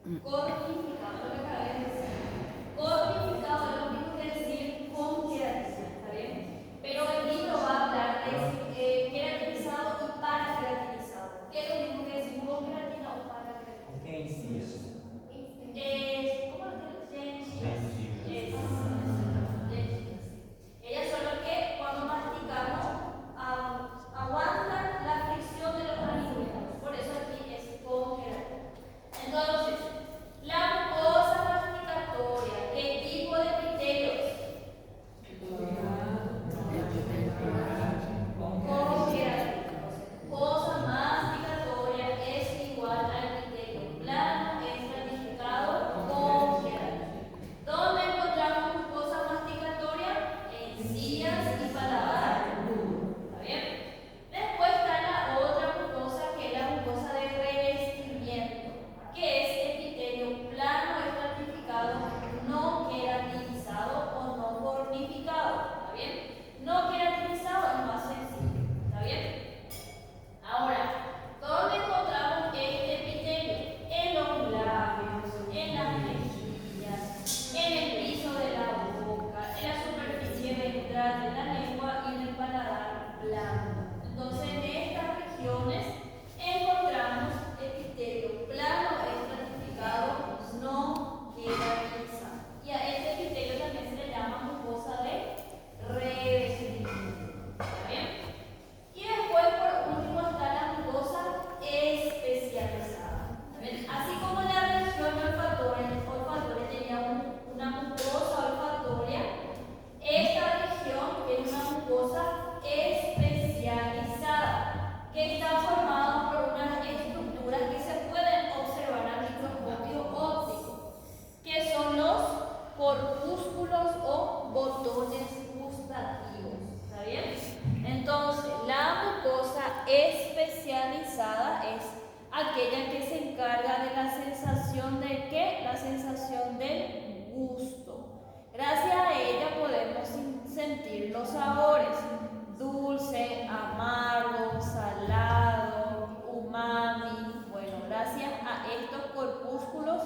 Cortificado, lo que acabé de decir. Cortificado es lo mismo que decir con queratina, ¿está bien? Pero el libro va a hablar de queratinizado y paraceratinizado. ¿Qué es lo mismo que decir con queratina o paraceratina? ¿Cómo lo tienes? Ellas son las que cuando masticamos aguantan la fricción de los alimentos. Por eso aquí es con queratina. Entonces, la mucosa masticatoria, ¿qué tipo de epitelio es? Con queratina. Mucosa masticatoria es igual al epitelio plano estratificado con queratina. ¿Dónde encontramos mucosa masticatoria? Encías y paladar. ¿Está bien? Después está la otra mucosa, que es la mucosa de revestimiento, que es epitelio plano estratificado, no queratinizado o no cornificado. ¿Está bien? No queratinizado es más sencillo. ¿Está bien? Ahora, ¿dónde encontramos este epitelio? En los labios, en las mejillas, en el piso de la boca, en la superficie ventral de la lengua y en el paladar blando. Entonces, en estas regiones encontramos epitelio plano estratificado no queratinizado. Y a este epitelio también se le llama mucosa de revestimiento. ¿Está bien? Y después, por último, está la mucosa especializada. Así como la región olfatoria tenía una mucosa olfatoria, esta región es una mucosa especializada que está formada por unas estructuras que se pueden observar al microscopio óptico, que son los corpúsculos o botones gustativos. ¿Está bien? Entonces, la mucosa especializada es aquella que se encarga de la sensación de ¿qué? La sensación del gusto. Gracias a ella podemos sentir los sabores: dulce, amargo, salado, umami. Bueno, gracias a estos corpúsculos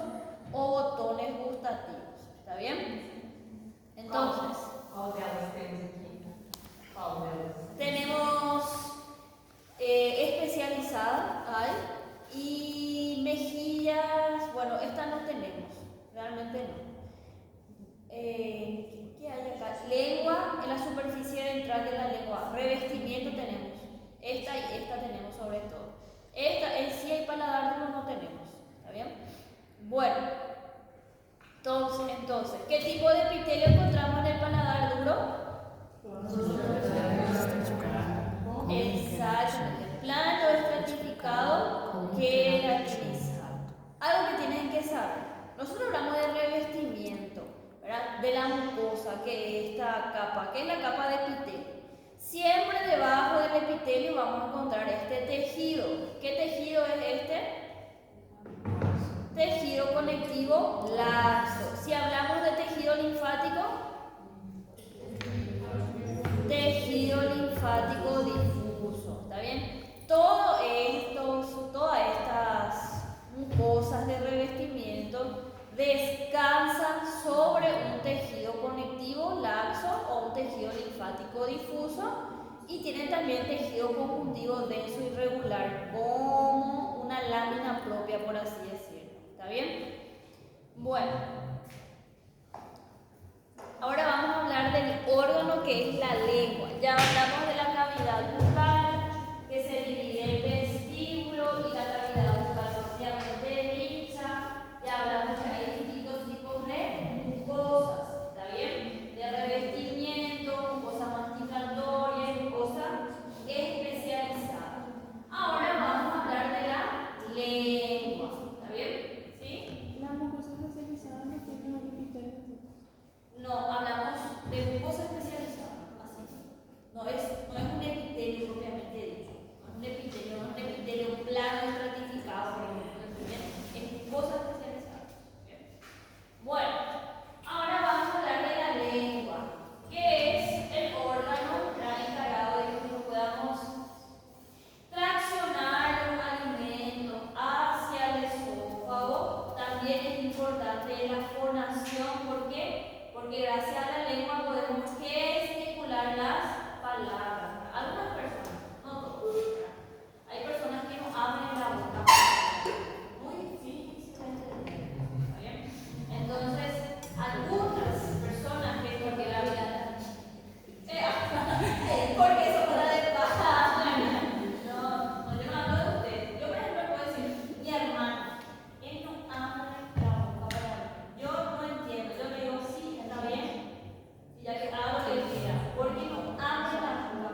o botones gustativos. ¿Está bien? Entonces, tenemos especializada, ¿ay? Y mejillas, bueno, esta no tenemos, realmente no. ¿Qué hay acá? Lengua, en la superficie ventral de la lengua. Revestimiento tenemos. Esta y esta tenemos sobre todo. Esta, en sí y paladar duro no tenemos. ¿Está bien? Bueno, entonces, ¿qué tipo de epitelio encontramos en el paladar duro? Exactamente, plano estratificado queratinizado. Algo que tienen que saber: nosotros hablamos de revestimiento, ¿verdad? De la mucosa, que es esta capa, que es la capa de epitelio. Siempre debajo del epitelio vamos a encontrar este tejido. ¿Qué tejido es este? Tejido conectivo laxo. Si hablamos de tejido linfático, tejido linfático difuso. ¿Está bien? Todas estas mucosas de revestimiento descansan sobre un tejido conectivo laxo o un tejido linfático difuso, y tienen también tejido conjuntivo denso y regular, como una lámina propia, por así decirlo. ¿Está bien? Bueno, ahora vamos a hablar del órgano que es la lengua. Ya hablamos de la cavidad bucal, que se divide en vestíbulo y la cavidad bucal propiamente dicha. Ya hablamos que hay distintos tipos de mucosas, ¿está bien? De revestimiento, mucosa masticatoria y mucosa especializada. Ahora vamos a hablar de la lengua, ¿está bien? ¿Sí? ¿La mucosa especializada no tiene un epitelio? No, hablamos de mucosa especializada, así. No es un epitelio propiamente dicho. No es un epitelio, no es un epitelio plano estratificado, por ejemplo. Es mucosa especializada. Bien. Bueno, ahora vamos a hablar de la lengua, que es el órgano encargado de que nosotros podamos traccionar los alimentos hacia el esófago, también también es importante la fonación. ¿Por qué? Porque gracias a la lengua podemos gesticular las palabras. Algunas personas, no todos, hay personas que no abren la boca. Muy difícilmente. ¿Está bien? Entonces, algunas personas que porque la vida porque eso para de bajar. No, yo no hablo de ustedes. Yo, por ejemplo, puedo decir, mi hermano, él no abre la boca para mí. Yo no entiendo. Yo le digo, sí, está bien. Y ya que hago lo que él quiera. Porque no abre la boca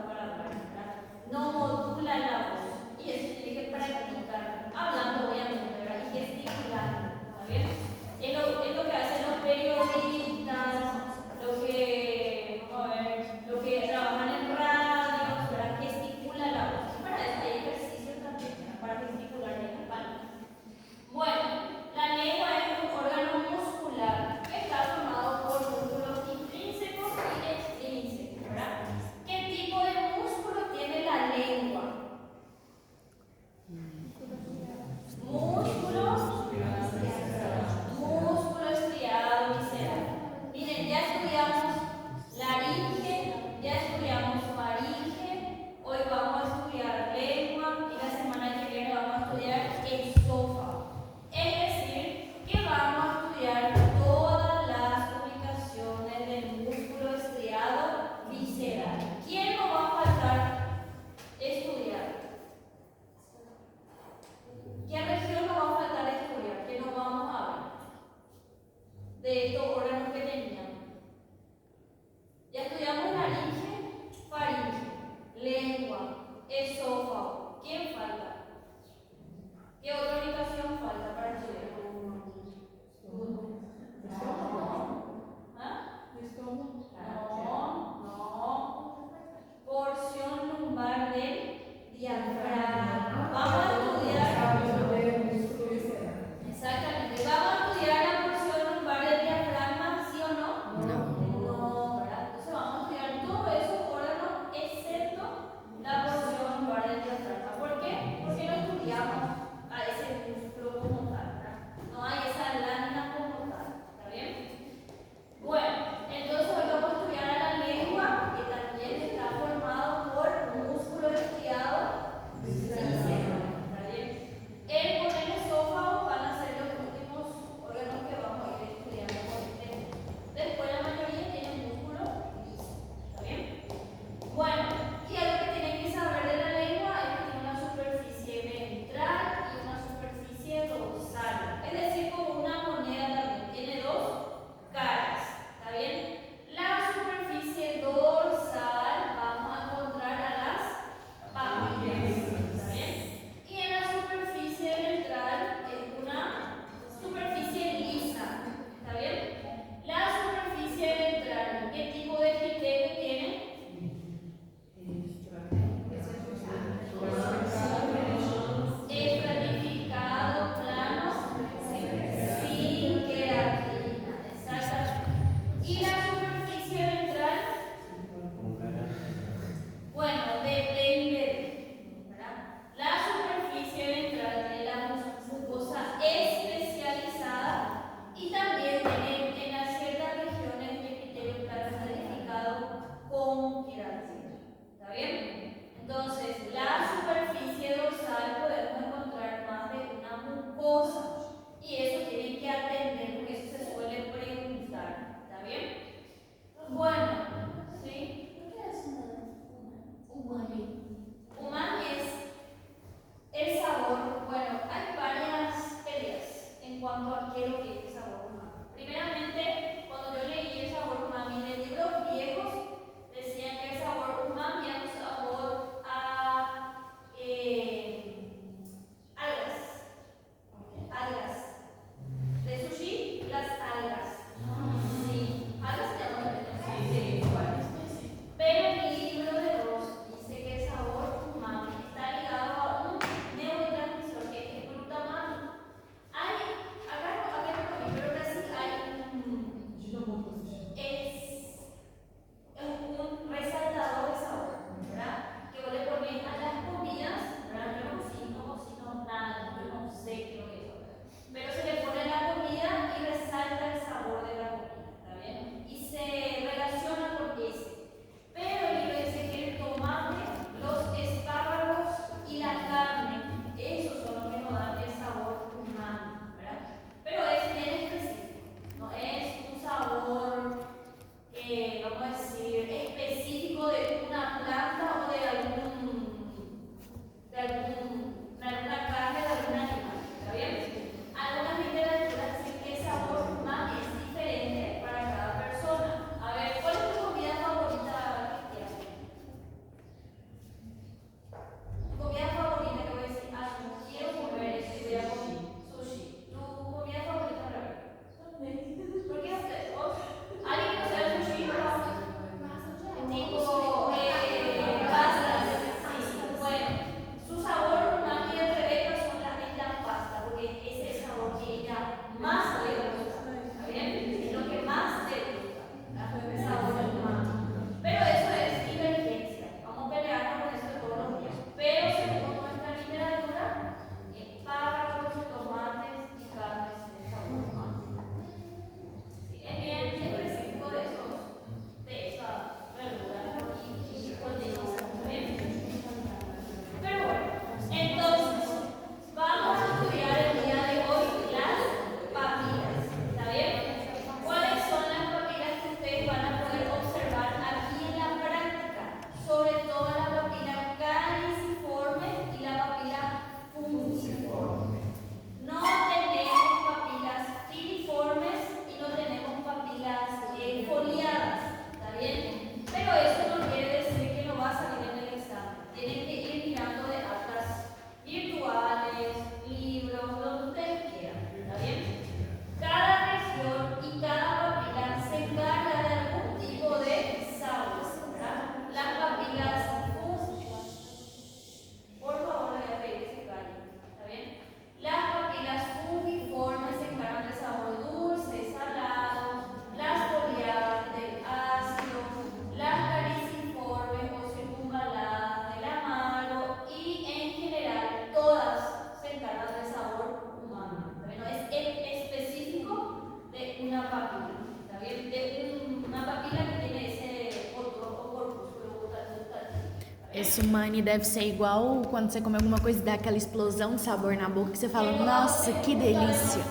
Isso, Mani, deve ser igual quando você come alguma coisa e dá aquela explosão de sabor na boca que você fala, nossa, que delícia.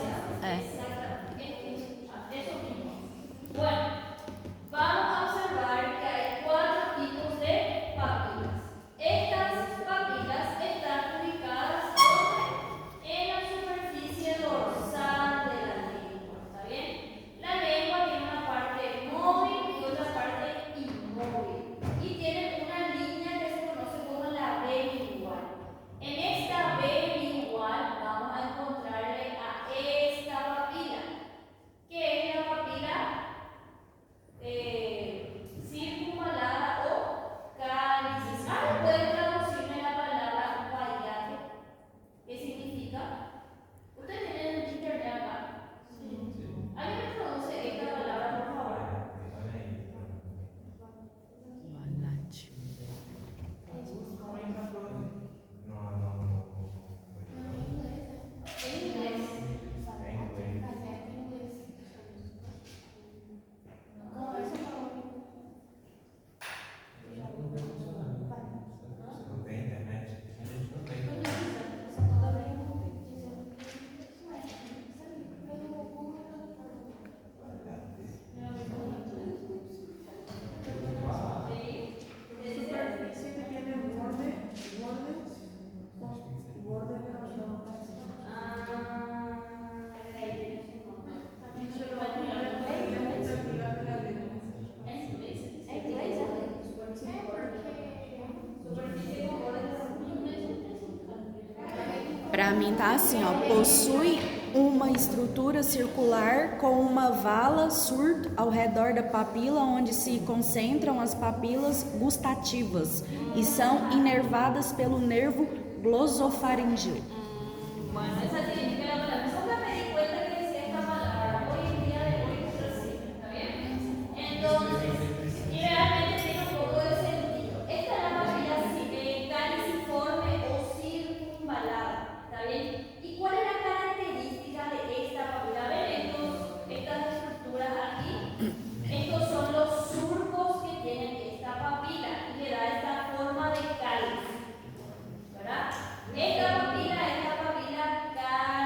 É. Eso mismo. Bueno, vamos a observar que hay 4 tipos de papilas. Estas papilas están ubicadas en la superficie dorsal de la lengua. ¿Está bien? La lengua tiene una parte móvil y otra parte inmóvil. Y tiene una línea que se conoce como la B lingual. En esta B lingual vamos a encontrarle a esta papila, que es la papila circunvalada o cálicis. Ahora pueden traducirme la palabra vallaje. ¿Qué significa? ¿Ustedes tienen el internet acá? ¿Alguien me traduce esta palabra, por favor? Valate. En inglés. ¿Cómo es? Superficie que tiene bordes Pra mim tá assim, ó, possui uma estrutura circular com uma vala surda ao redor da papila, onde se concentram as papilas gustativas e são inervadas pelo nervo glosofaríngeo. Bueno, esa significa la palabra. Nunca me di cuenta que decía esta palabra. Hoy en día de hoy es así. ¿Está bien? Entonces, y realmente tiene un poco de sentido. Esta es la papila caliciforme o circunvalada. ¿Está bien? ¿Y cuál es la característica de esta papila? ¿Ven estas estructuras aquí? Estos son los surcos que tienen esta papila y le da esta forma de cáliz. ¿Verdad? Esta papila es la papila cáliz.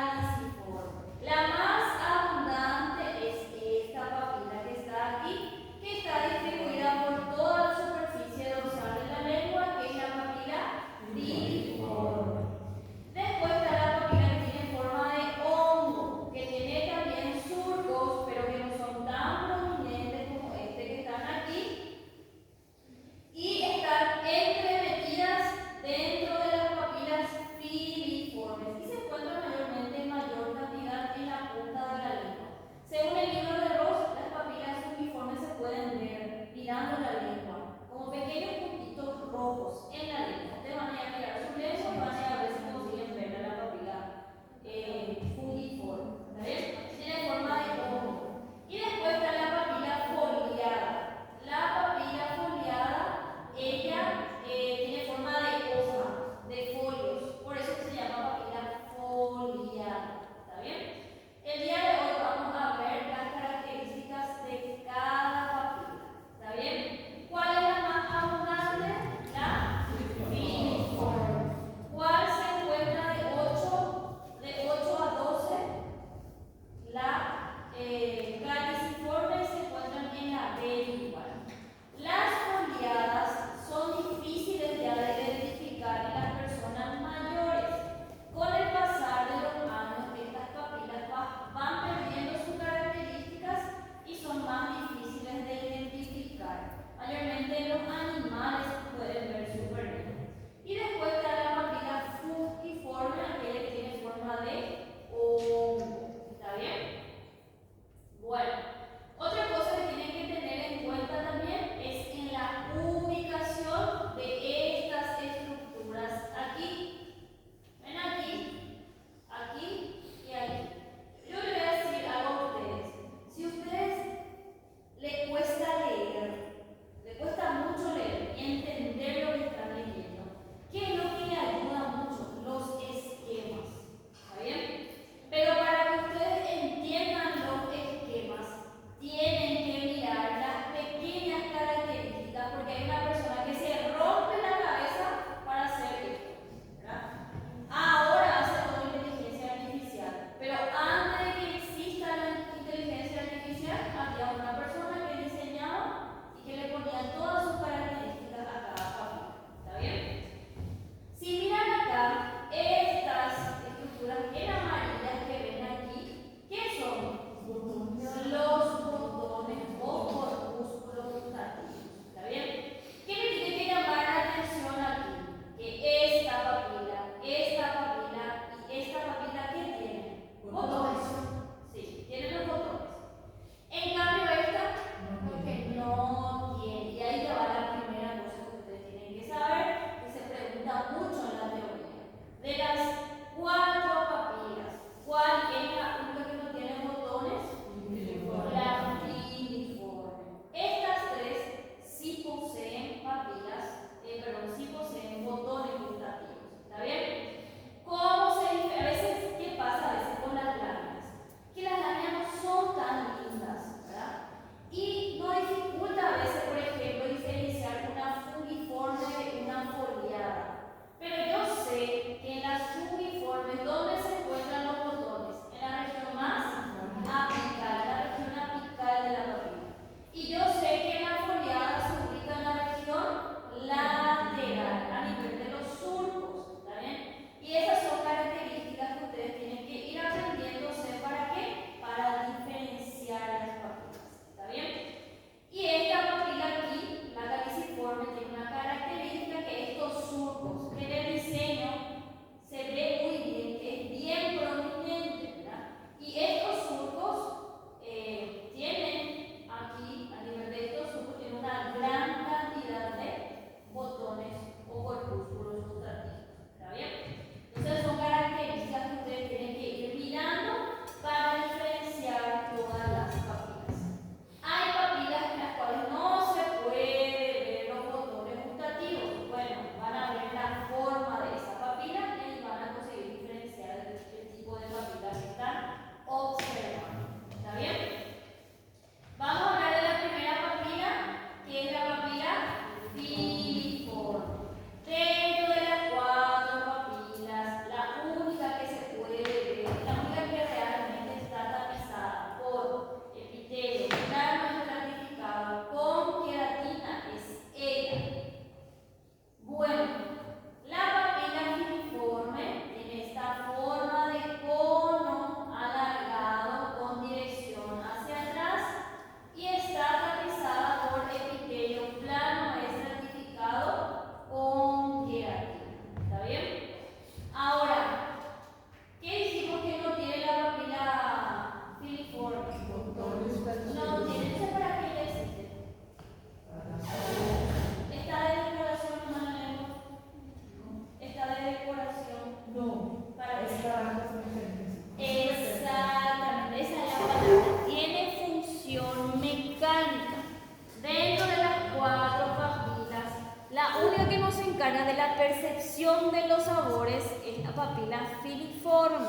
de la percepción de los sabores es la papila filiforme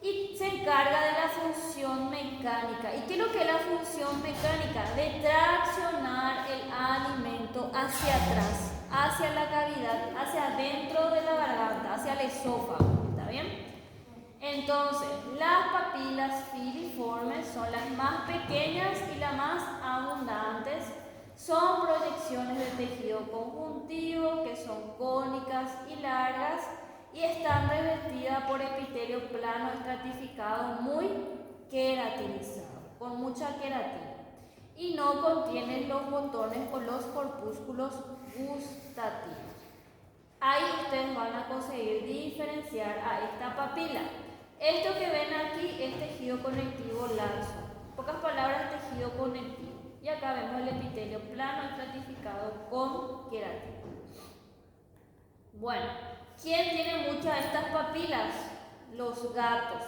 y se encarga de la función mecánica. ¿Y qué es lo que es la función mecánica? De traccionar el alimento hacia atrás, hacia la cavidad, hacia dentro de la garganta, hacia el esófago. ¿Está bien? Entonces, las papilas filiformes son las más pequeñas y las más abundantes. Son proyecciones de tejido conjuntivo que son cónicas y largas y están revestidas por epitelio plano estratificado muy queratinizado, con mucha queratina. Y no contienen los botones o los corpúsculos gustativos. Ahí ustedes van a conseguir diferenciar a esta papila. Esto que ven aquí es tejido conectivo laxo. En pocas palabras, tejido conectivo. Y acá vemos el epitelio plano estratificado con queratina. Bueno, ¿quién tiene muchas de estas papilas? Los gatos.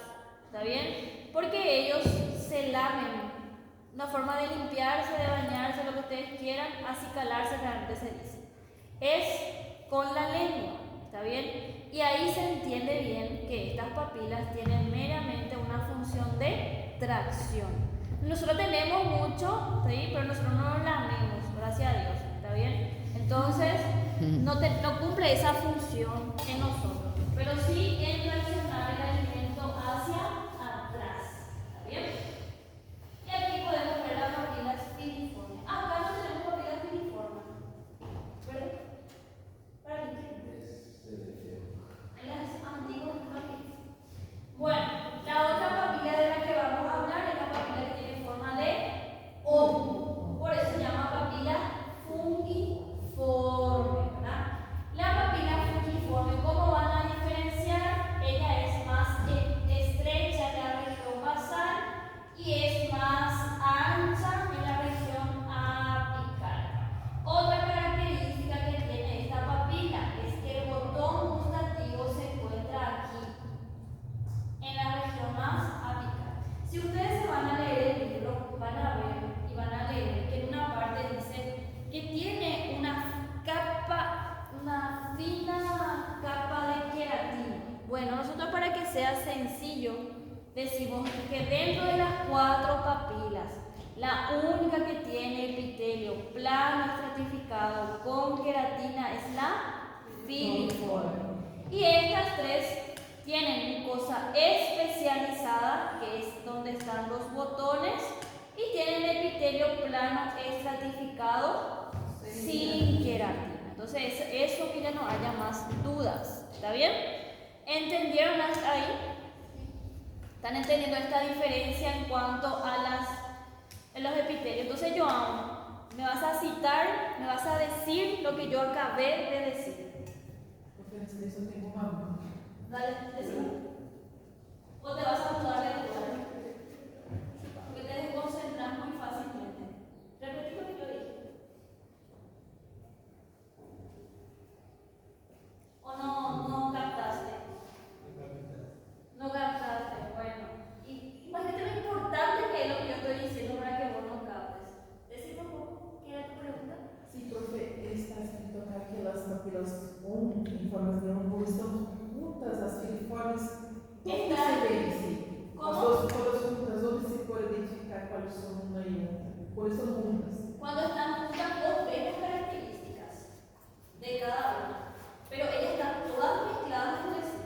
¿Está bien? Porque ellos se lamen. Una forma de limpiarse, de bañarse, lo que ustedes quieran, acicalarse, realmente se dice. Es con la lengua. ¿Está bien? Y ahí se entiende bien que estas papilas tienen meramente una función de tracción. Nosotros tenemos mucho, ¿sí? Pero nosotros no nos lamemos, gracias a Dios. ¿Está bien? Entonces, no cumple esa función en nosotros. Pero sí en traccionar el alimento hacia atrás. ¿Está bien? Y aquí podemos ver las papilas filiformes. Acá no tenemos papilas filiformes. ¿Verdad? ¿Para qué? Las antiguas papilas. Bueno, la otra papila de la que vamos a hablar es la papila que tiene forma de hongo. Por eso se llama papila fungiforme, ¿verdad? La papila fungiforme, ¿cómo van a diferenciar? Ella es más estrecha en la región basal y es más ancha en la región apical. Otra característica que tiene esta papila es que el botón gustativo se encuentra aquí, en la región más apical. Si ustedes se van a leer el libro, van a ver y van a leer que en una parte dice que tiene una fina capa de queratina. Bueno, nosotros para que sea sencillo, decimos que dentro de las 4 papilas, la única que tiene epitelio plano estratificado con queratina es la filiforme. Y estas 3 tienen mucosa especializada, que es donde están los botones, y tienen epitelio plano estratificado sin queratina. Entonces, eso que ya no haya más dudas. ¿Está bien? ¿Entendieron hasta ahí? ¿Están entendiendo esta diferencia en cuanto a los epitelios? Entonces, Joan, me vas a citar, me vas a decir lo que yo acabé de decir. Porque antes de eso tengo hambre. Dale, decime. O te vas a mudar de lugar. Porque te desconcentras muy fácilmente. Repetí lo que yo dije. ¿O no captaste? No captaste, bueno. Y imagínate lo importante que es lo que yo estoy diciendo para que vos no captes. Decime un poco, ¿qué era tu pregunta? Sí, profe, está escrito acá que las papilas en formas de hongo están juntas, as filiformes. ¿Dónde se ve ese? ¿Cómo? As duas todas juntas, ¿dónde se puede identificar cuáles son una y otra? ¿Cuáles son juntas? Cuando están juntas, vos ves las características de cada una. Pero ellas están todas mezcladas entre sí.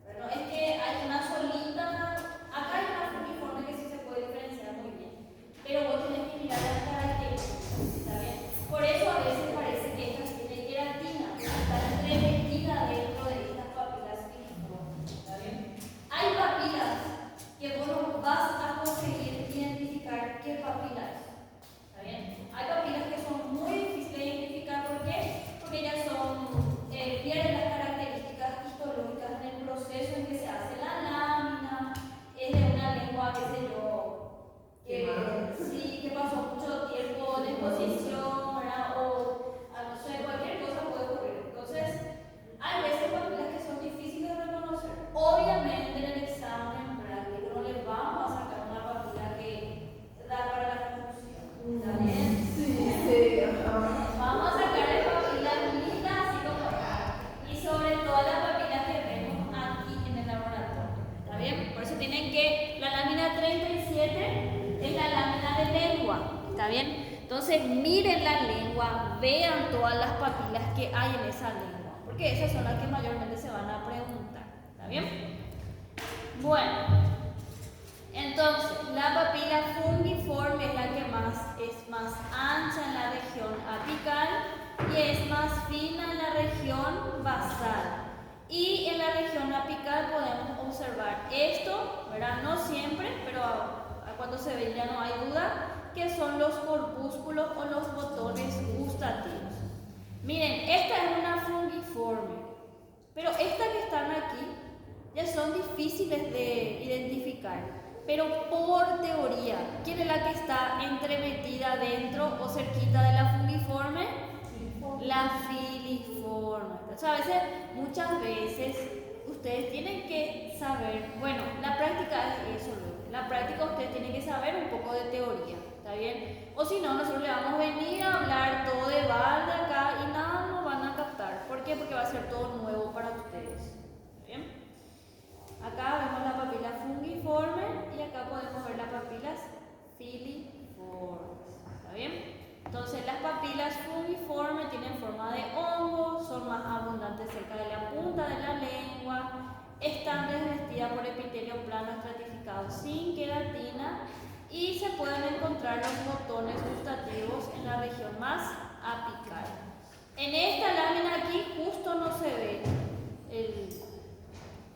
Bueno, es que hay una solita, acá hay una filiforme que sí se puede diferenciar muy bien. Pero vos tenés que mirar las características, ¿está bien? Por eso a veces parece que esta tiene queratina, está revestida dentro de estas papilas filiformes, ¿está bien? Hay papilas que vos no vas a conseguir identificar qué papila es, ¿está bien? Hay papilas que son muy difíciles de identificar, ¿por qué? Porque ellas pierden las características histológicas en el proceso en que se hace la lámina, es de una lengua, qué sé yo, que pasó mucho tiempo de exposición, ¿verdad? O no sé, cualquier cosa puede ocurrir. Entonces, hay veces papilas que son difíciles de reconocer. Obviamente en el examen práctico no les vamos a sacar una papila que da para la confusión. ¿Está bien? Sí, sí. Vamos a sacarle papilas lindas así como lengua, ¿está bien? Entonces miren la lengua, vean todas las papilas que hay en esa lengua, porque esas son las que mayormente se van a preguntar, ¿está bien? Bueno, entonces la papila fungiforme es la que es más ancha en la región apical y es más fina en la región basal. Y en la región apical podemos observar esto, ¿verdad? No siempre, pero cuando se ve ya no hay duda, que son los corpúsculos o los botones gustativos. Miren, esta es una fungiforme, pero estas que están aquí ya son difíciles de identificar, pero por teoría, ¿quién es la que está entremetida dentro o cerquita de la fungiforme? La filiforme. Entonces, a veces, muchas veces, ustedes tienen que saber, bueno, la práctica es eso, en la práctica ustedes tienen que saber un poco de teoría, ¿está bien? O si no, nosotros le vamos a venir a hablar todo de balde acá y nada nos van a captar. ¿Por qué? Porque va a ser todo nuevo para ustedes, ¿está bien? Acá vemos la papila fungiforme y acá podemos ver las papilas filiformes, ¿está bien? Entonces las papilas fungiformes tienen forma de hongo, son más abundantes cerca de la punta de la lengua, están revestidas por epitelio plano estratificado sin queratina y se pueden encontrar los botones gustativos en la región más apical. En esta lámina aquí justo no se ve el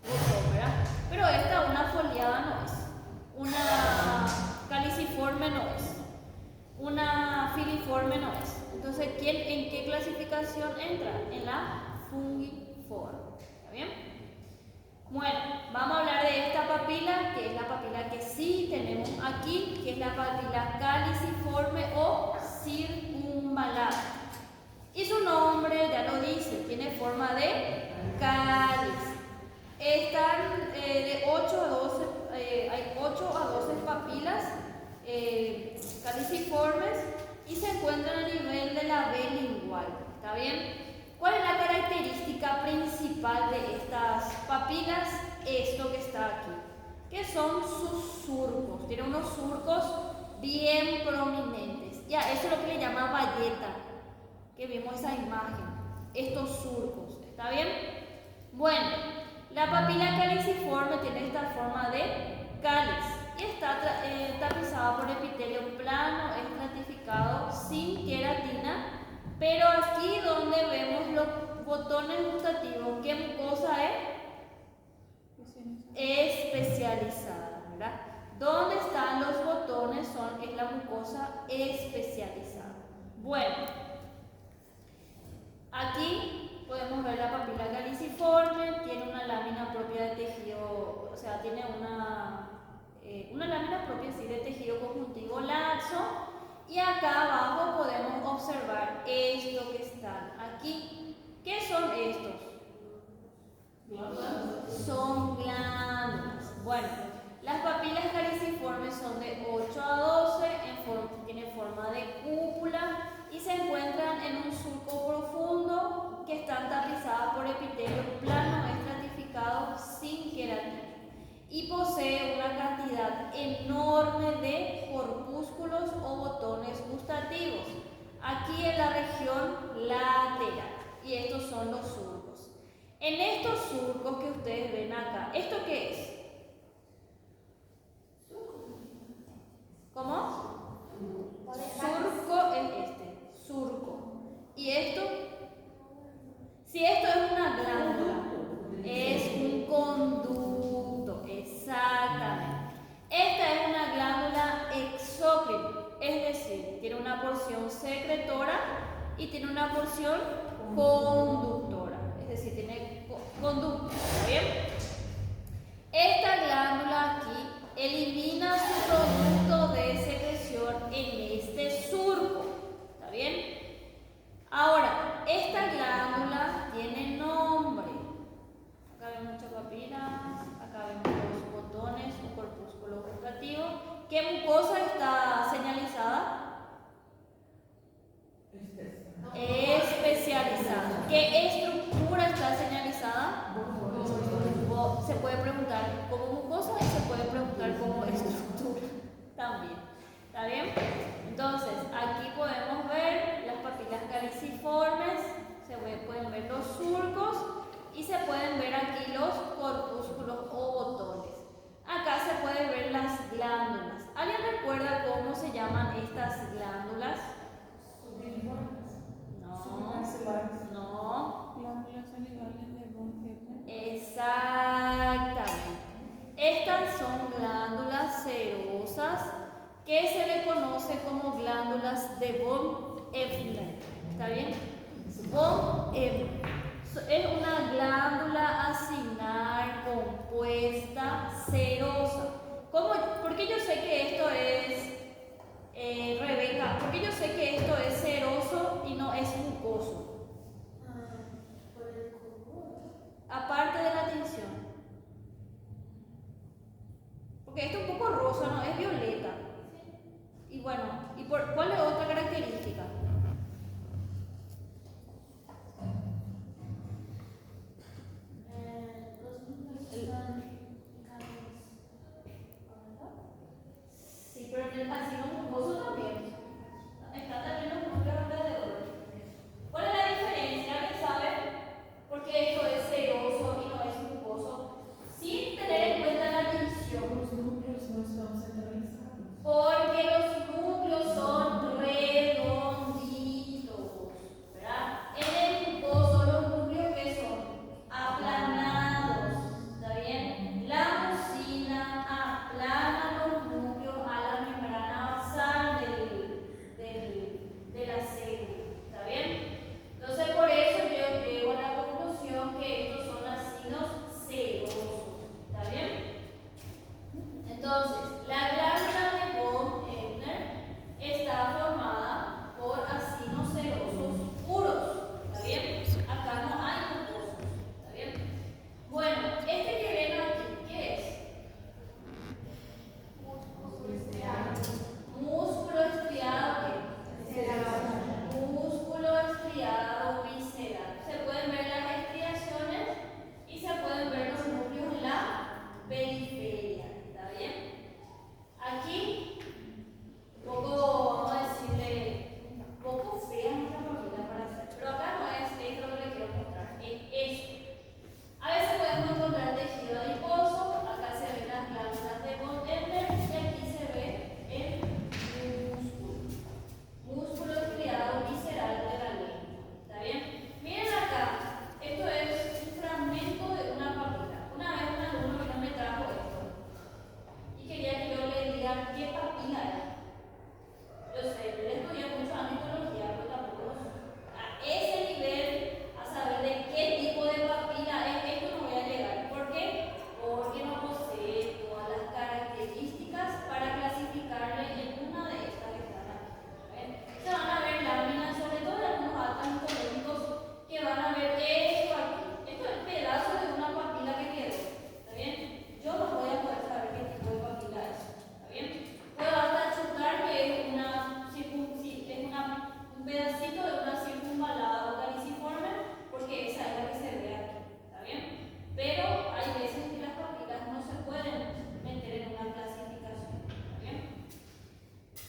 botón, ¿verdad? Pero esta una foliada no es, una caliciforme no es, una filiforme no es. Entonces, ¿en qué clasificación entra? En la fungiforme. ¿Está bien? Bueno, vamos a hablar de esta papila, que es la papila que sí tenemos aquí, que es la papila caliciforme o circunvalada. Y su nombre ya lo dice, tiene forma de cáliz. Están de 8 a 12, hay 8 a 12 papilas caliciformes y se encuentran a nivel de la B lingual. ¿Está bien? ¿Cuál es la característica principal de estas papilas? Esto que está aquí, que son sus surcos. Tienen unos surcos bien prominentes. Ya, eso es lo que le llama bayeta, que vimos esa imagen, estos surcos. ¿Está bien? Bueno, la papila caliciforme tiene esta forma de cáliz y está tapizada por epitelio plano estratificado sin queratina, pero aquí donde vemos los botones gustativos, ¿qué mucosa es? Especializada, ¿verdad? ¿Dónde están los botones? Es la mucosa especializada. Bueno, aquí podemos ver la papila caliciforme, tiene una lámina propia de tejido, o sea, tiene una lámina propia sí, de tejido conjuntivo laxo, y acá abajo podemos observar esto que están aquí. ¿Qué son estos? Son glándulas. Bueno, las papilas caliciformes son de 8 a 12, tiene forma de cúpula y se encuentran en un surco profundo que están tapizadas por epitelio plano estratificado sin queratina y posee una cantidad enorme de corpúsculos o botones gustativos aquí en la región lateral, y estos son los surcos. En estos surcos que ustedes ven acá, ¿esto qué es? ¿Cómo? Surco es este, surco. ¿Y esto? Si esto es una glándula, es un conducto, exactamente. Esta es una glándula exócrina, es decir, tiene una porción secretora y tiene una porción conductora, es decir, tiene conducto, ¿está bien? Esta glándula aquí elimina su producto de secreción en este surco, ¿está bien? Ahora, esta glándula tiene nombre. Acá vemos muchas papilas, acá vemos los botones o corpúsculos gustativos. ¿Qué mucosa está señalizada? Especializada. ¿Qué estructura está señalizada? Se puede preguntar como mucosa y se puede preguntar como estructura también. ¿Está bien? recuerda cómo se llaman estas glándulas? Sublimiformes. No. Submaxilares. No. Glándulas salivales de von Ebner. Exactamente. Estas son glándulas serosas que se le conoce como glándulas de von Ebner. ¿Está bien? Von Ebner. Es una glándula acinar compuesta serosa. ¿Cómo? Porque yo sé que esto es, Rebeca, porque yo sé que esto es seroso y no es mucoso. Aparte de la tinción. Porque esto es un poco rosa, ¿no? Es violeta. Y bueno, ¿cuál es otra característica? Sí, pero en el ácido mucoso también. Está también los núcleos alrededor. ¿Cuál es la diferencia? ¿Alguien sabe? Porque esto es seroso y no es mucoso. Sin tener en cuenta la tinción. Los núcleos no están centralizados. Porque los núcleos son redonditos, ¿verdad? En el mucoso los núcleos que son aplanados, ¿está bien? La mucina aplana los núcleos a la membrana basal de la célula, ¿está bien? Entonces por eso yo llego a la conclusión que estos son ácidos serosos, ¿está bien? Entonces, la glándula de von Ebner está formada por ácidos serosos puros, ¿está bien? Acá no hay mucosos, ¿está bien? Bueno, este que ven aquí, ¿qué es? Músculo estriado. Músculo estriado, ¿qué? Músculo estriado visceral. Se pueden ver las estriaciones y se pueden ver los núcleos en la periferia. ¿Está bien? Aquí, un poco, vamos a decirle, un poco fea nuestra papila para hacer, pero acá no es esto lo que le quiero mostrar, es esto. A veces podemos encontrar tejido adiposo, acá se ven las glándulas de von Ebner y aquí se ve el músculo estriado visceral de la lengua. ¿Está bien? Miren acá, esto es un fragmento de una papila. Una vez un alumno que no me trajo esto y quería que yo le diga qué papila era. Yo sé, yo estudié mucho anatología, pero tampoco a ese nivel, a saber de qué tipo de papila es, esto no voy a llegar. ¿Por qué? Porque no posee todas las características para clasificarle en una de estas que están aquí. ¿Ven? Se van a ver láminas, sobre todo en algunos actas oncológicos, que van a ver esto aquí. Esto es el pedazo de una papila que quedó. ¿Está bien? Yo no voy a poder saber qué tipo de papila es. ¿Está bien? Puedo hasta chutar que es un pedacito de una circunvalada o caliciforme, porque esa es la que se ve aquí. ¿Está bien? Pero hay veces que las papilas no se pueden meter en una clasificación. ¿Está bien?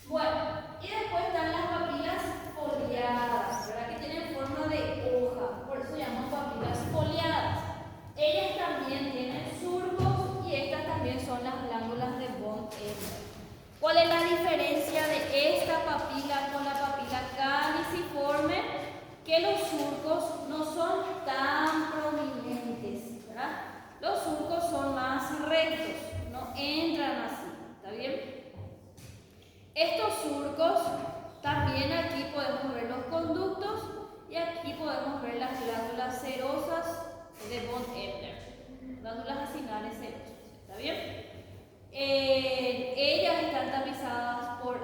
Bueno, y después están las papilas foliadas, ¿verdad? Que tienen forma de hoja, por eso se llaman papilas foliadas. Ellas también tienen surcos y estas también son las glándulas de von Ebner. ¿Cuál es la diferencia de esta papila con la papila caliciforme? Que los surcos no son tan prominentes, ¿verdad? Los surcos son más rectos, no entran así, ¿está bien? Estos surcos, también aquí podemos ver los conductos y aquí podemos ver las glándulas serosas de von Ebner, glándulas acinares serosas, ¿está bien? Ellas están tapizadas por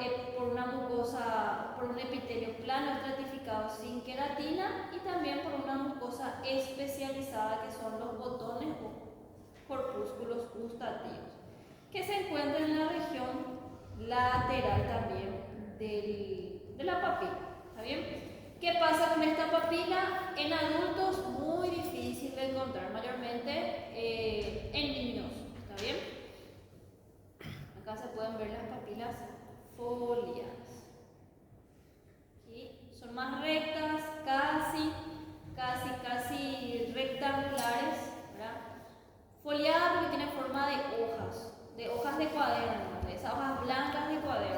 una mucosa, por un epitelio plano estratificado sin queratina y también por una mucosa especializada que son los botones o corpúsculos gustativos, que se encuentran en la región lateral también de la papila. ¿Está bien? ¿Qué pasa con esta papila? En adultos muy difícil de encontrar, mayormente en niños. ¿Está bien? Acá se pueden ver las papilas foliadas. ¿Sí? Son más rectas, casi rectangulares, ¿verdad? Foliada porque tiene forma de hojas de cuaderno, de esas hojas blancas de cuaderno.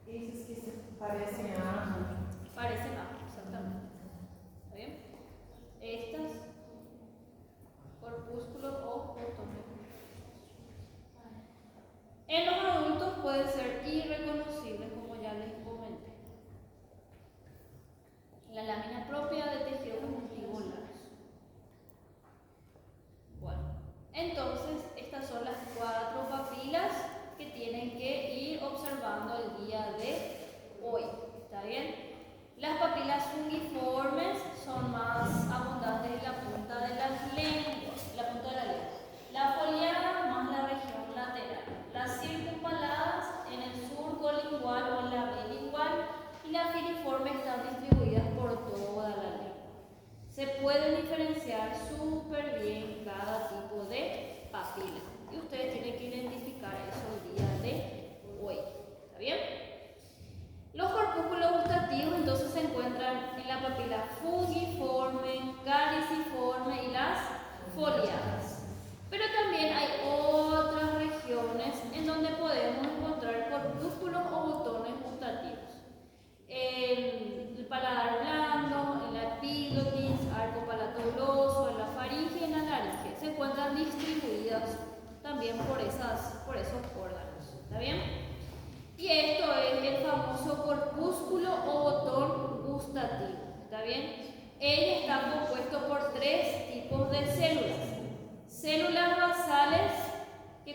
Esses que se parecem a Parecen ajo, exactamente. ¿Está bien? Estas, corpúsculos o botones. En los adultos puede ser irreconocible, como ya les comenté. La lámina propia de tejido conjuntivo laxo. Bueno, entonces estas son las 4 papilas que tienen que ir observando el día de hoy. ¿Está bien? Las papilas fungiformes son más abundantes en la punta de las lenguas, la punta de la lengua. La foliada más la región lateral. Las circunvaladas en el surco lingual o en la bilingual y las filiformes están distribuidas por toda la lengua. Se puede diferenciar súper bien cada tipo de papila y ustedes tienen que identificar eso el día de hoy. ¿Está bien? Los corpúsculos gustativos entonces se encuentran en la papila fungiforme, caliciforme y las foliadas. Pero también hay otras regiones en donde podemos encontrar corpúsculos o botones gustativos. El paladar blando, en la epiglotis, arco palatobloso, en la faringe y en la laringe se encuentran distribuidas también por esos órganos. ¿Está bien? Y esto es el famoso corpúsculo o botón gustativo. ¿Está bien? Él está compuesto por 3 tipos de células. Células basales,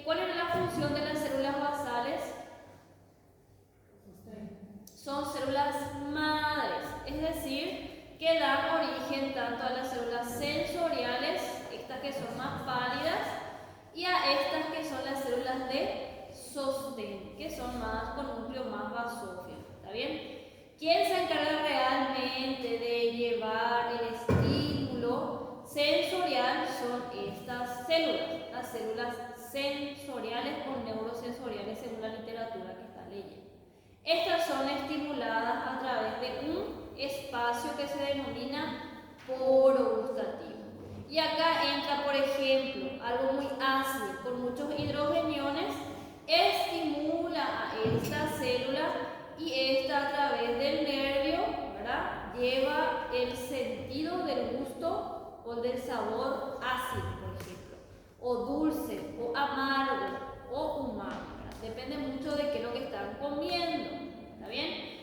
¿cuál es la función de las células basales? Son células madres, es decir, que dan origen tanto a las células sensoriales, estas que son más pálidas, y a estas que son las células de sostén, que son más con núcleo más basófilo. ¿Está bien? ¿Quién se encarga realmente de llevar el estímulo sensorial? Son estas células, las células sensoriales o neurosensoriales según la literatura que está leyendo. Estas son estimuladas a través de un espacio que se denomina poro gustativo. Y acá entra, por ejemplo, algo muy ácido con muchos hidrogeniones, estimula a esta célula y esta a través del nervio, ¿verdad?, lleva el sentido del gusto o del sabor ácido, por ejemplo, o dulce, o amargo, o humano. Depende mucho de qué es lo que están comiendo. ¿Está bien?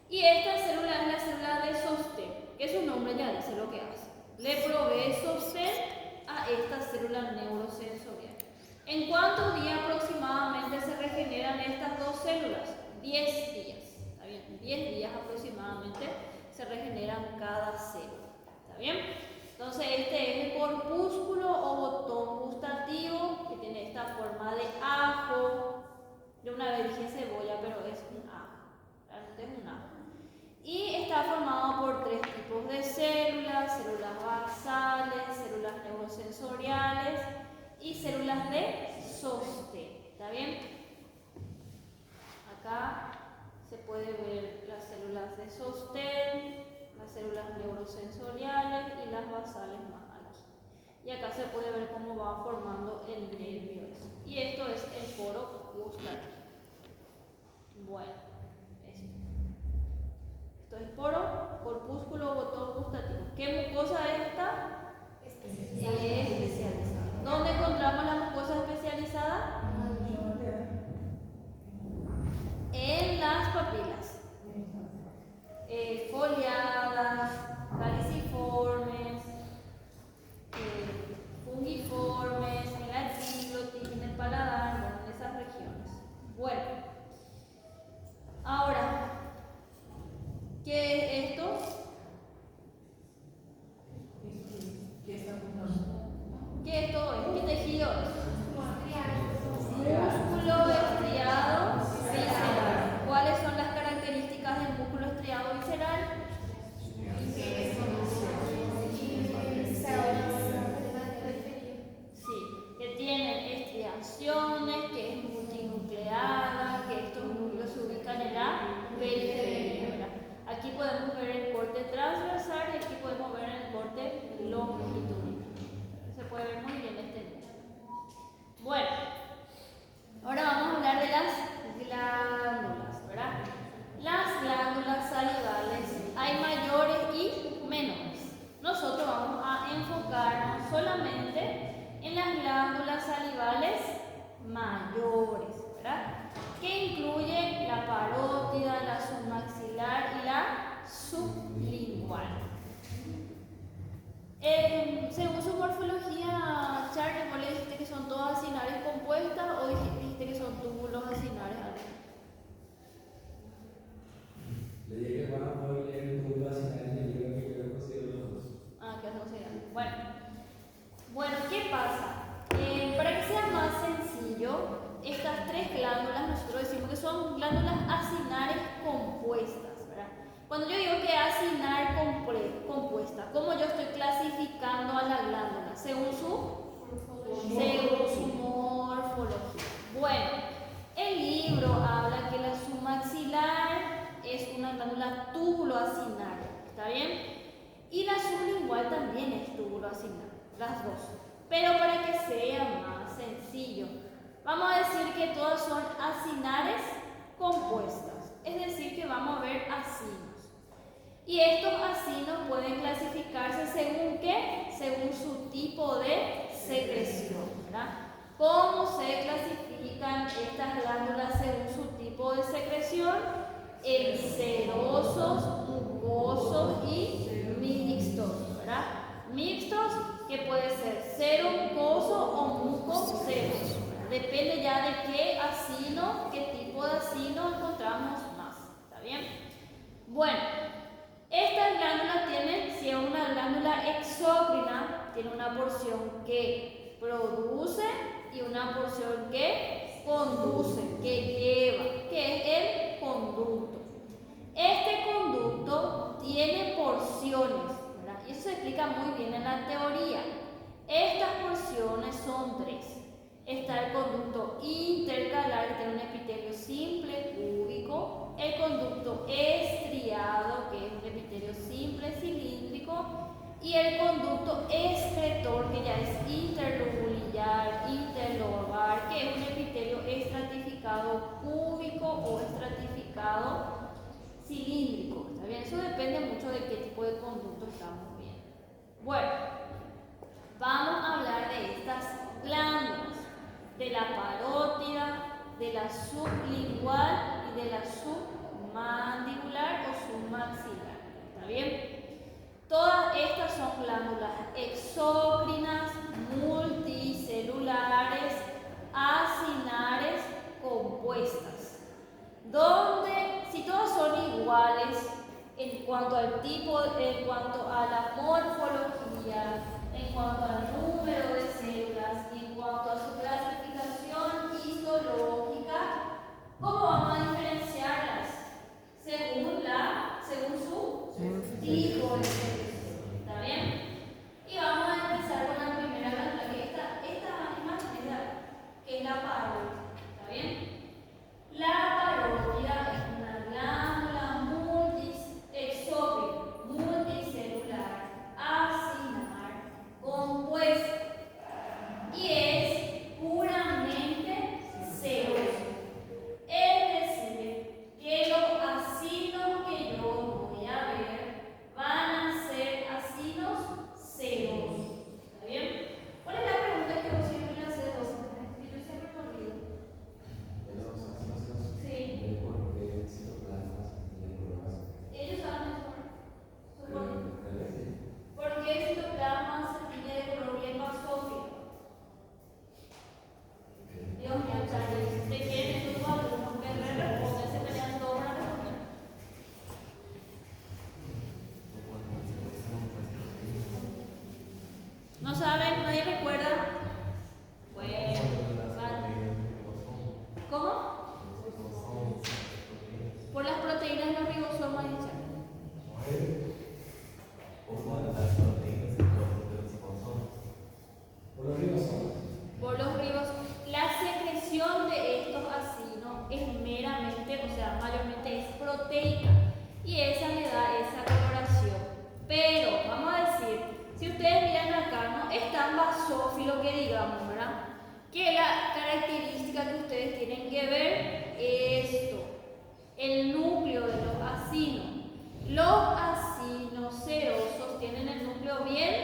Y esta célula es la célula de sostén, que su nombre ya dice lo que hace. Le provee sostén a esta célula neurosensorial. ¿En cuántos días aproximadamente se regeneran estas dos células? 10 días. ¿Está bien? 10 días aproximadamente se regeneran cada célula. ¿Está bien? Entonces este es el corpúsculo o botón gustativo que tiene esta forma de ajo. Yo una vez dije cebolla, pero es un ajo. Realmente es un ajo. Y está formado por 3 tipos de células: células basales, células neurosensoriales y células de sostén. ¿Está bien? Acá se puede ver las células de sostén, las células neurosensoriales y las basales más aquí. Y acá se puede ver cómo va formando el nervio. Y esto es el poro gustativo. Bueno, esto es poro, corpúsculo, botón gustativo. ¿Qué mucosa es esta? Especializada. ¿Dónde encontramos la mucosa especializada? En las papilas. Foliadas, caliciformes, fungiformes, en la epiglotis, en el paladar, bueno, en esas regiones. Bueno, ahora, ¿qué es esto? mayores, ¿verdad? Que incluye la parótida, la submaxilar y la sublingual. Según su morfología, Charlie, ¿vos le dijiste que son todas acinares compuestas o dijiste que son túbulos acinares? Le dije que van a poder leer el túbulo acinares en el libro que yo le considero los dos. Ah, ¿qué hacemos allá? Bueno, ¿qué pasa? Para que sea más sencillo, estas tres glándulas nosotros decimos que son glándulas acinares compuestas, ¿verdad? Cuando yo digo que acinar compuesta, ¿cómo yo estoy clasificando a la glándula? Según su morfología. Bueno, el libro habla que la submaxilar es una glándula tubuloacinaria, ¿está bien? Y la sublingual también es tubuloacinaria, las dos. Pero para que sea más sencillo, vamos a decir que todas son acinares compuestas, es decir que vamos a ver acinos. Y estos acinos pueden clasificarse según ¿qué? Según su tipo de secreción, ¿verdad? ¿Cómo se clasifican estas glándulas según su tipo de secreción? En serosos, mucosos y mixtos, ¿verdad? Mixtos, que puede ser sero mucoso o mucoseroso. Depende ya de qué acino, qué tipo de acino encontramos más. ¿Está bien? Bueno, estas glándulas tienen, si es una glándula exócrina, tiene una porción que produce y una porción que conduce, que lleva, que es el conducto. Este conducto tiene porciones, ¿verdad? Y eso se explica muy bien en la teoría. Estas porciones son tres. Está el conducto intercalar, que tiene un epitelio simple cúbico, el conducto estriado, que es un epitelio simple cilíndrico, y el conducto excretor, que ya es interlobulillar, interlobar, que es un epitelio estratificado cúbico o estratificado cilíndrico. ¿Está bien? Eso depende mucho de qué tipo de conducto estamos viendo. Bueno, vamos a hablar de estas glándulas, de la parótida, de la sublingual y de la submandibular o submaxilar. ¿Está bien? Todas estas son glándulas exócrinas, multicelulares, acinares, compuestas, donde si todas son iguales en cuanto al tipo, en cuanto a la morfología, en cuanto al número de células y en cuanto a su clasificación histológica, ¿cómo vamos a diferenciarlas? Según su tipo de secreción. ¿Está bien? Y vamos a empezar con la primera glándula, que esta imagen que es la parótida. ¿Está bien? La parótida es una glándula multicelular, acinar, compuesta y es puramente seroso. Es decir, que los acinos que yo voy a ver van a ser acinos serosos. ¿Está bien? ¿Cuál es la pregunta que vos siempre le haces vos? Que yo siempre me olvido. Sí. Ellos saben eso. ¿Por qué el citoplasma se tiñe de color bien basófilo? Dios mío, Charlie, ¿te quieren tus alumnos que responden? Se pelean todos para responder. ¿No saben? ¿Nadie recuerda? Bueno, vale. ¿Cómo? Por las proteínas de los ribosomas, dice. Por los ribosomas. La secreción de estos acinos es meramente, o sea, mayormente es proteica y esa le da esa coloración. Pero, vamos a decir, si ustedes miran acá, no es tan basófilo que digamos, ¿verdad? Que la característica que ustedes tienen que ver es esto, el núcleo de los acinos. Los acinos serosos tienen el núcleo bien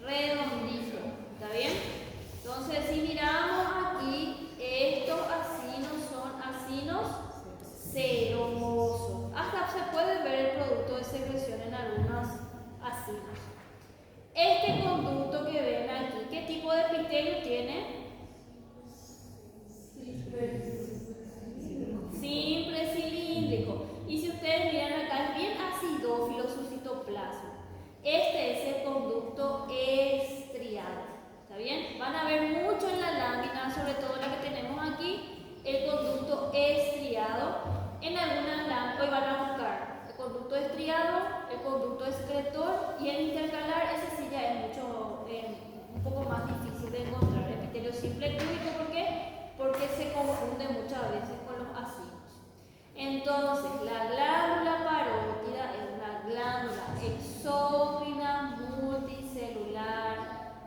redondito, ¿está bien? Entonces, si miramos aquí, es pequeño tiene simple cilíndrico. Y si ustedes miran acá, es bien acidófilo su citoplasma. Este es el conducto estriado. ¿Está bien? Van a ver mucho en la lámina, sobre todo la que tenemos aquí, el conducto estriado. En algunas láminas, hoy van a buscar el conducto estriado, el conducto excretor y el intercalar. Ese sí ya es un poco más difícil de encontrar. El epitelio simple cúbico, ¿por qué? Porque se confunde muchas veces con los ácidos. Entonces, la glándula parótida es una glándula exócrina multicelular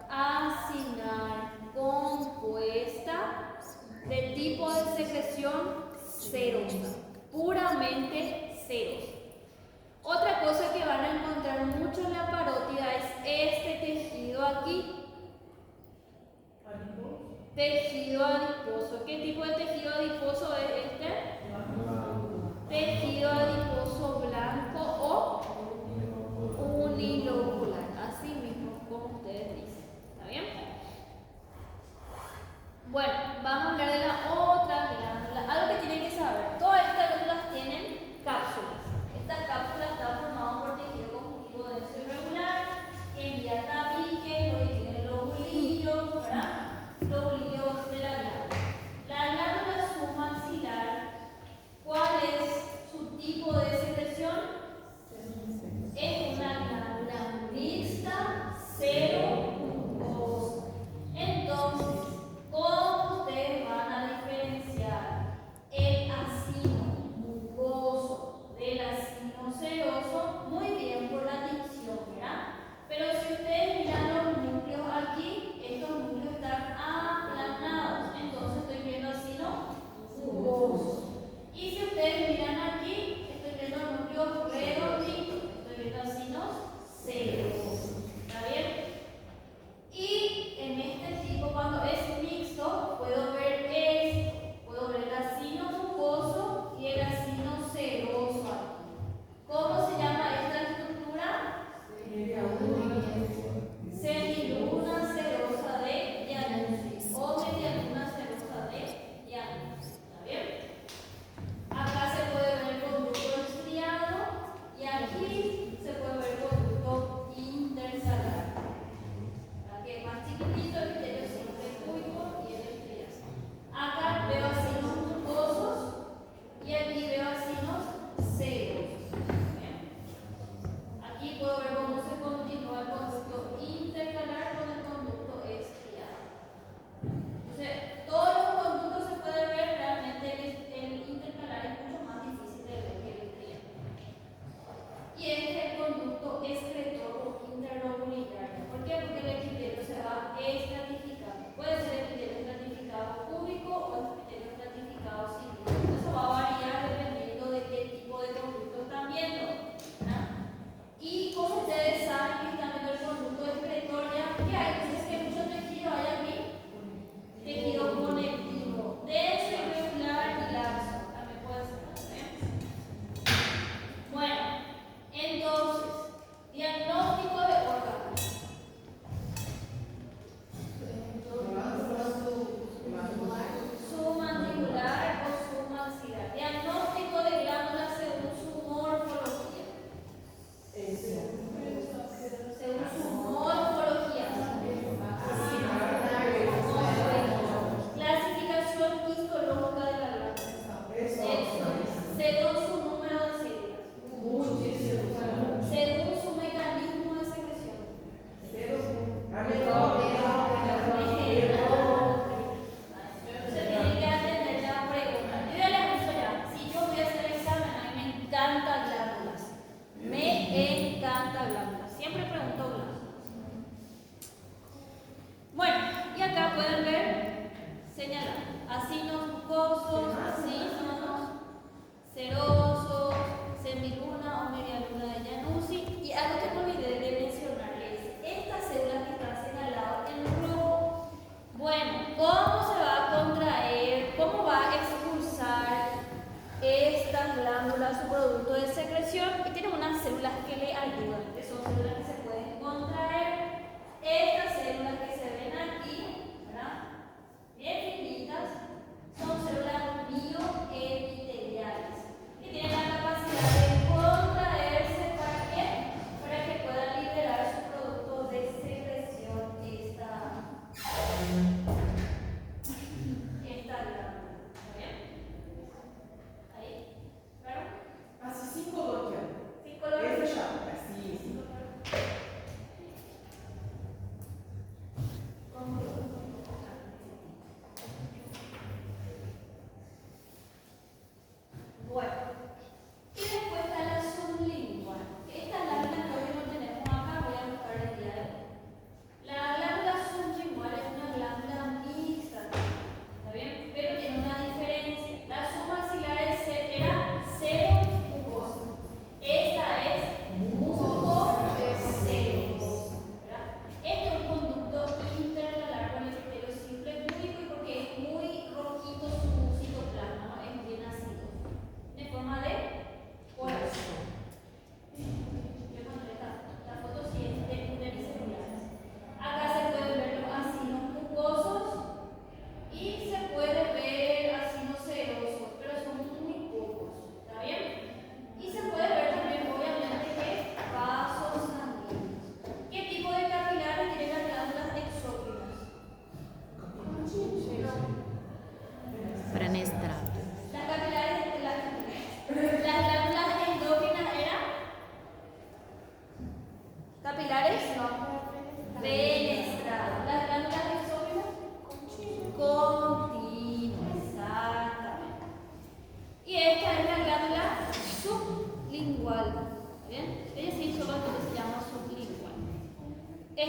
acinar compuesta de tipo de secreción serosa, puramente serosa. Otra cosa que van a encontrar mucho en la parótida es este tejido aquí. Tejido adiposo. ¿Qué tipo de tejido adiposo es este? Tejido adiposo blanco o unilocular, así mismo como ustedes dicen. ¿Está bien? Bueno, vamos a hablar de la otra glándula. Algo que tienen que saber: todas estas glándulas tienen cápsulas. Estas cápsulas están formadas por tejido conjuntivo denso irregular que envía tabiques, lo que tienen los bolillos, ¿verdad? Los bolillos de la glándula. La glándula submaxilar, ¿cuál es su tipo de secreción? Es una glándula mixta, cero mucosa. Entonces, ¿cómo ustedes van a diferenciar el acino mucoso del acino seroso? Muy bien, por la dicción, ¿verdad? Pero si ustedes miran los núcleos aquí, estos núcleos están aplanados. Entonces estoy viendo acino mucoso. Y si ustedes miran aquí, estoy viendo núcleos redonditos. Estoy viendo acinos serosos. ¿Está bien? Y en este tipo, cuando es mixto, puedo ver esto. Puedo ver el acino mucoso y el acino seroso aquí. ¿Cómo se llama esta estructura? Semiluna serosa de Janus o medialuna serosa de Janus. ¿Está bien? Acá se puede ver el conducto estriado y aquí se puede ver el conducto intersalar. Aquí es más chiquitito, el epitelio simple cúbico y el estriado. Acá veo acinos mucosos y aquí veo acinos serosos. ¿Bien? Aquí puedo ver cómo se continúa el conducto intercalar con el conducto estriado. Entonces, todos los conductos se puede ver, realmente el intercalar es mucho más difícil de ver que el estriado. Y este es el conducto excretor o interlobulitario. ¿Por qué? Porque el epitelio se va estratificando. Puede ser epitelio estratificado cúbico o epitelio estratificado cilíndrico. Eso va a variar dependiendo de qué tipo de conducto están viendo, ¿verdad? Y como ustedes saben que están viendo el conducto excretor, ya que hay veces que mucho tejido hay aquí. Tejido conectivo, denso, irregular y laxo. También puede ser, ¿eh? Bueno, entonces, diagnóstico de órganos. Submandibular o submaxilar. Diagnóstico de glándulas según su morfología. Según su morfología.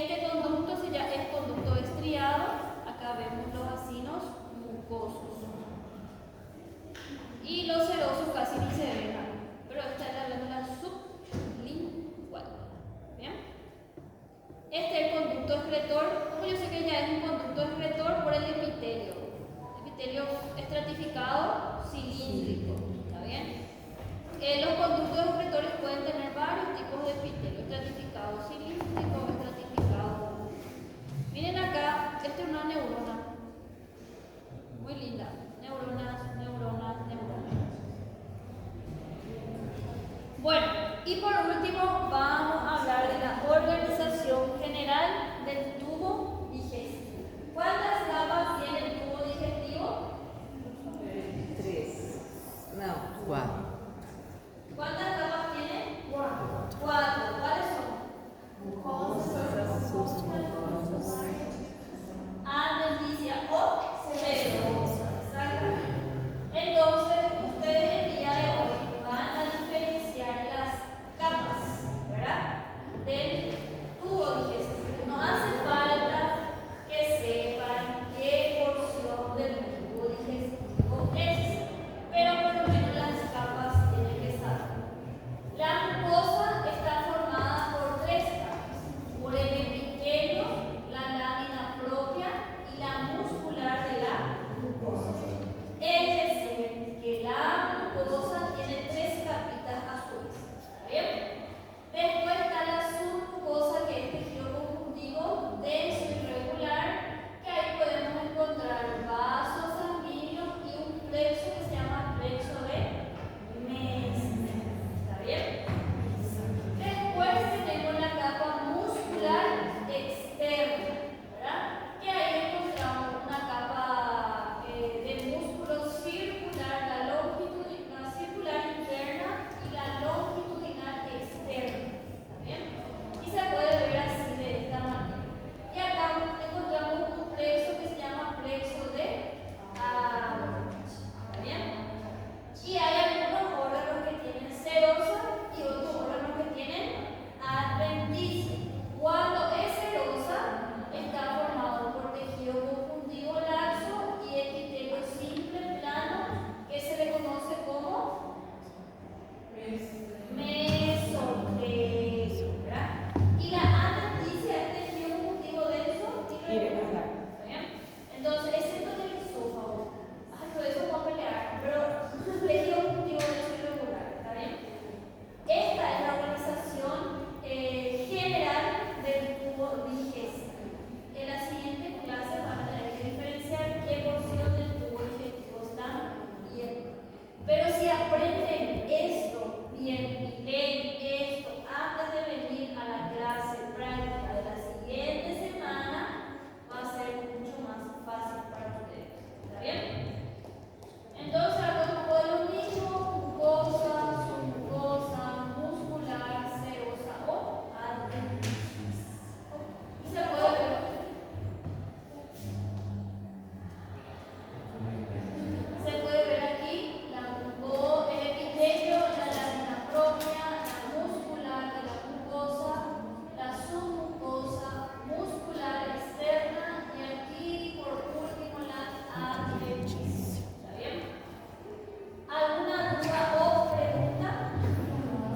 Este conducto es conducto estriado. Acá vemos los acinos mucosos. Y los serosos casi ni se ven, pero esta es la glándula sublingual. ¿Bien? Este es el conducto excretor. Como yo sé que ya es un conducto excretor por el epitelio. Epitelio estratificado cilíndrico. ¿Está bien? Los conductos excretores pueden tener varios tipos de epitelio: estratificado cilíndrico,